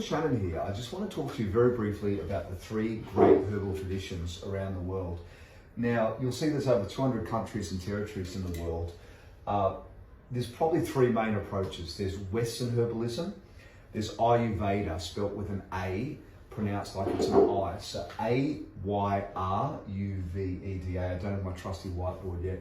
Shannon here. I just want to talk to you very briefly about the three great herbal traditions around the world. Now, you'll see there's over 200 countries and territories in the world. There's probably three main approaches. There's Western herbalism, there's Ayurveda, spelt with an A, pronounced like it's an I. So Ayurveda. I don't have my trusty whiteboard yet,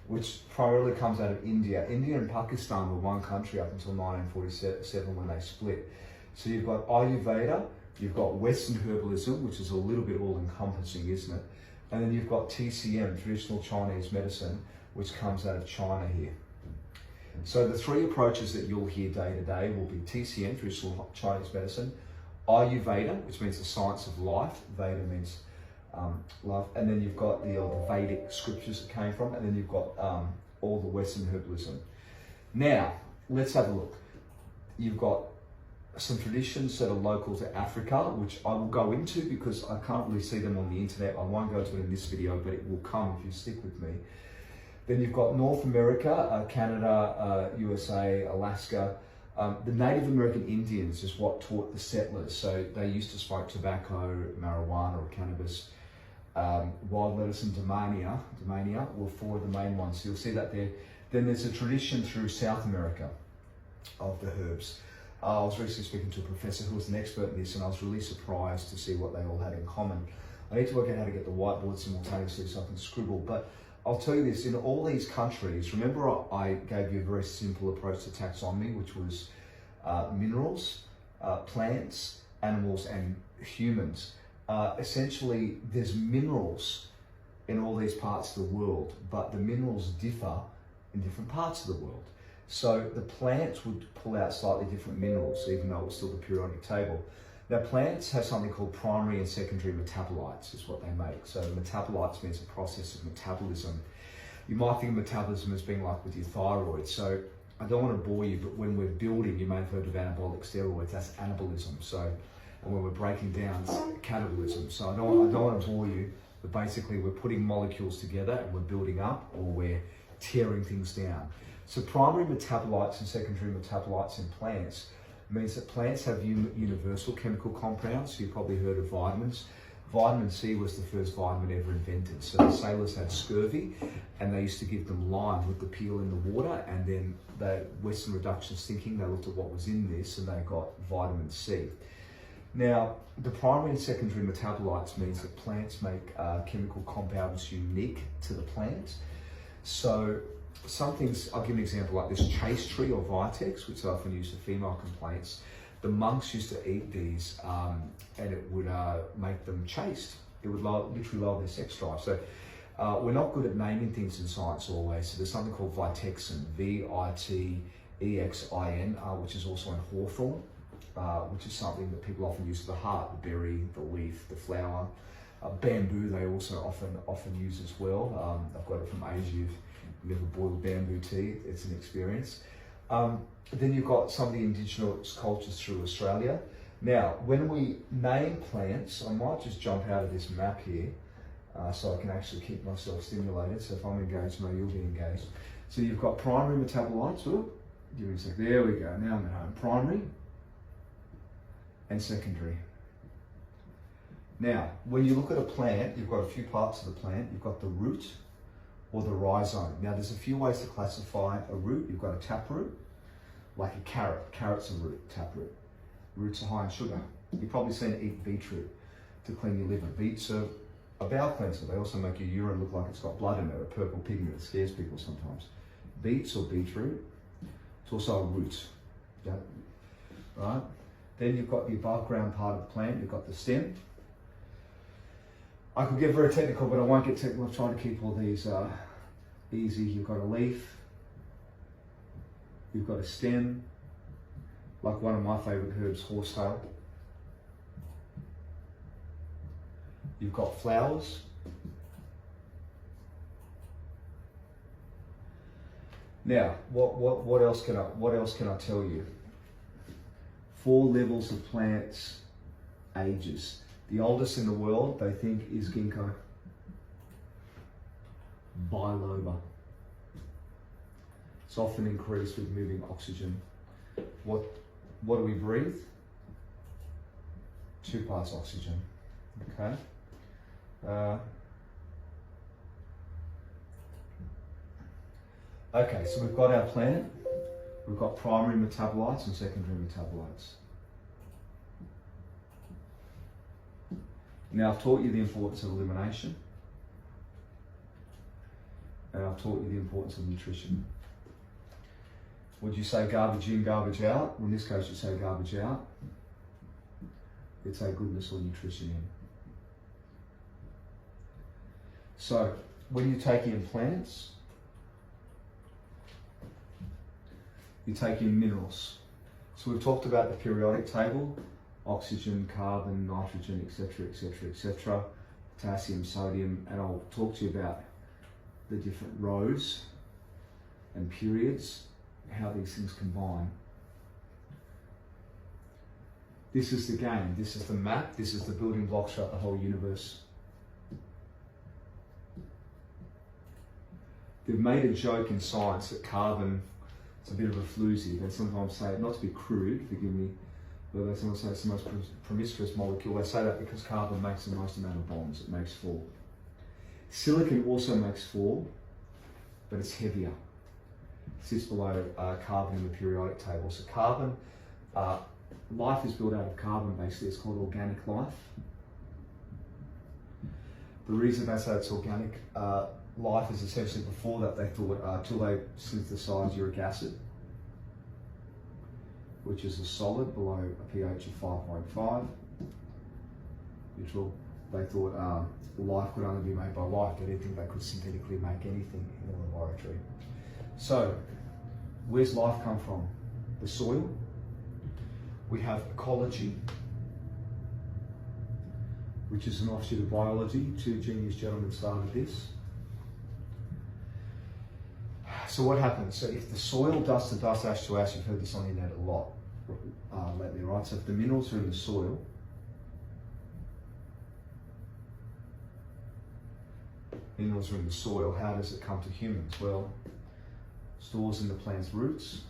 which primarily comes out of India. India and Pakistan were one country up until 1947 when they split. So you've got Ayurveda, you've got Western herbalism, which is a little bit all-encompassing, isn't it? And then you've got TCM, traditional Chinese medicine, which comes out of China here. So the three approaches that you'll hear day to day will be TCM, traditional Chinese medicine, Ayurveda, which means the science of life, Veda means love, and then you've got the Vedic scriptures that came from, and then you've got all the Western herbalism. Now, let's have a look. You've got some traditions that are local to Africa, which I will go into because I can't really see them on the internet. I won't go to it in this video, but it will come if you stick with me. Then you've got North America, Canada, USA, Alaska. The Native American Indians is what taught the settlers. So they used to smoke tobacco, marijuana or cannabis. Wild lettuce and Damania were four of the main ones. So you'll see that there. Then there's a tradition through South America of the herbs. I was recently speaking to a professor who was an expert in this, and I was really surprised to see what they all had in common. I need to work out how to get the whiteboard simultaneously so I can scribble, but I'll tell you this, in all these countries, remember I gave you a very simple approach to taxonomy, which was minerals, plants, animals, and humans. Essentially, there's minerals in all these parts of the world, but the minerals differ in different parts of the world. So the plants would pull out slightly different minerals, even though it's still the periodic table. Now, plants have something called primary and secondary metabolites, is what they make. So metabolites means a process of metabolism. You might think of metabolism as being like with your thyroid. So I don't want to bore you, but when we're building, you may have heard of anabolic steroids, that's anabolism. So, and when we're breaking down, it's catabolism. So I don't want to bore you, but basically we're putting molecules together and we're building up, or we're tearing things down. So primary metabolites and secondary metabolites in plants means that plants have universal chemical compounds. So you've probably heard of vitamins. Vitamin C was the first vitamin ever invented. So the sailors had scurvy and they used to give them lime with the peel in the water, and then the Western reductionist thinking, they looked at what was in this and they got vitamin C. Now, the primary and secondary metabolites means that plants make chemical compounds unique to the plant. So some things, I'll give an example like this chaste tree or vitex, which is often used for female complaints. The monks used to eat these and it would make them chaste. It would literally lower their sex drive. So we're not good at naming things in science always. So there's something called vitexin, Vitexin, which is also in hawthorn, which is something that people often use for the heart, the berry, the leaf, the flower. Bamboo they also often use as well. I've got it from Asia. Never boiled bamboo tea, it's an experience. Then you've got some of the indigenous cultures through Australia. Now, when we name plants, I might just jump out of this map here so I can actually keep myself stimulated. So if I'm engaged, no, you'll be engaged. So you've got primary metabolites. Give me a sec. There we go. Now I'm at home. Primary and secondary. Now, when you look at a plant, you've got a few parts of the plant. You've got the root or the rhizome. Now, there's a few ways to classify a root. You've got a taproot, like a carrot. Carrot's a root, taproot. Roots are high in sugar. You've probably seen it eat beetroot to clean your liver. Beets are a bowel cleanser. They also make your urine look like it's got blood in it, a purple pigment. It scares people sometimes. Beets or beetroot, it's also a root. Yeah. Right? Then you've got the above ground part of the plant. You've got the stem. I could get very technical, but I won't get technical. I'm trying to keep all these easy. You've got a leaf, you've got a stem, like one of my favourite herbs, horsetail. You've got flowers. Now, what else can I tell you? 4 levels of plants, ages. The oldest in the world, they think, is ginkgo biloba. It's often increased with moving oxygen. What do we breathe? 2 parts oxygen. Okay. Okay, so we've got our plant, we've got primary metabolites and secondary metabolites. Now I've taught you the importance of elimination, and I've taught you the importance of nutrition. Would you say garbage in, garbage out? Well, in this case you say garbage out. You'd say goodness or nutrition in. So when you take in plants, you take in minerals. So we've talked about the periodic table, oxygen, carbon, nitrogen, etc., etc., etc., potassium, sodium, and I'll talk to you about the different rows and periods, how these things combine. This is the game, this is the map, this is the building blocks throughout the whole universe. They've made a joke in science that carbon, it's a bit of a floozy. They sometimes say, not to be crude, forgive me, but they sometimes say it's the most promiscuous molecule. They say that because carbon makes the most amount of bonds, it makes 4. Silicon also makes 4, but it's heavier. It sits below carbon in the periodic table. So carbon, life is built out of carbon basically, it's called organic life. The reason they say it's organic life is essentially before that they thought till they synthesised uric acid, which is a solid below a pH of 5.5, neutral. They thought life could only be made by life. They didn't think they could synthetically make anything in a laboratory. So, where's life come from? The soil. We have ecology, which is an offshoot of biology. 2 genius gentlemen started this. So what happens? So if the soil, dust to dust, ash to ash, you've heard this on the internet a lot lately, right? So if the minerals are in the soil, how does it come to humans? Well, stores in the plant's roots,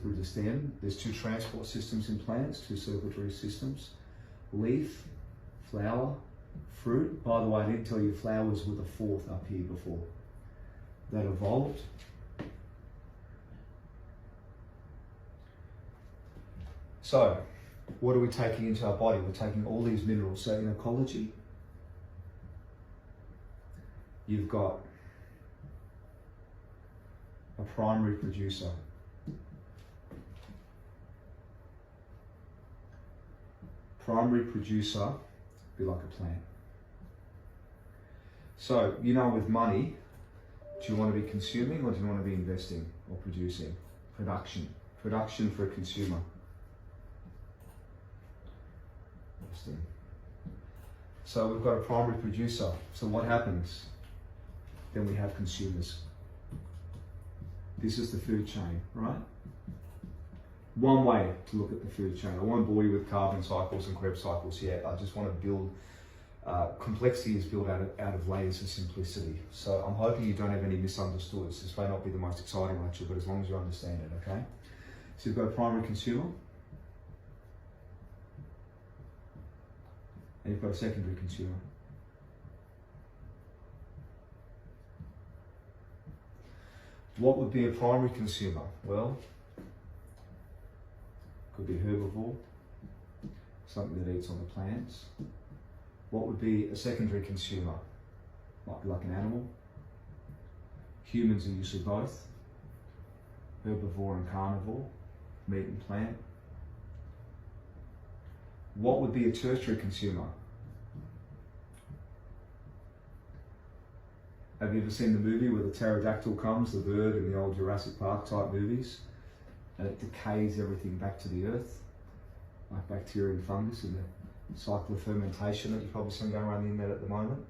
through the stem. There's 2 transport systems in plants, 2 circulatory systems. Leaf, flower, fruit. By the way, I didn't tell you flowers were the 4th up here before. That evolved. So, what are we taking into our body? We're taking all these minerals. So in ecology, you've got a primary producer. Primary producer be like a plant. So, you know, with money, do you want to be consuming or do you want to be investing or producing? Production. Production for a consumer. Interesting. So we've got a primary producer. So what happens? Then we have consumers. This is the food chain, right? One way to look at the food chain. I won't bore you with carbon cycles and Krebs cycles yet. I just want to build, complexity is built out of layers of simplicity. So I'm hoping you don't have any misunderstoods. This may not be the most exciting lecture, but as long as you understand it, okay? So you've got a primary consumer, and you've got a secondary consumer. What would be a primary consumer? Well, could be herbivore, something that eats on the plants. What would be a secondary consumer? Might be like an animal. Humans are usually both, herbivore and carnivore, meat and plant. What would be a tertiary consumer? Have you ever seen the movie where the pterodactyl comes, the bird in the old Jurassic Park type movies, and it decays everything back to the earth, like bacteria and fungus in the cycle of fermentation that you've probably seen going around the internet at the moment?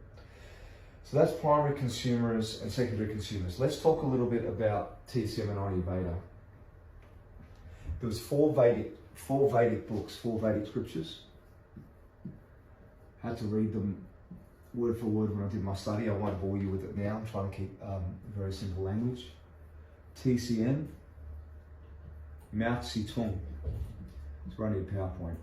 So that's primary consumers and secondary consumers. Let's talk a little bit about TCM and Ayurveda. There was four Vedic books, 4 Vedic scriptures. Had to read them word for word when I did my study. I won't bore you with it now. I'm trying to keep very simple language. TCM, Mao Zedong. It's running a PowerPoint.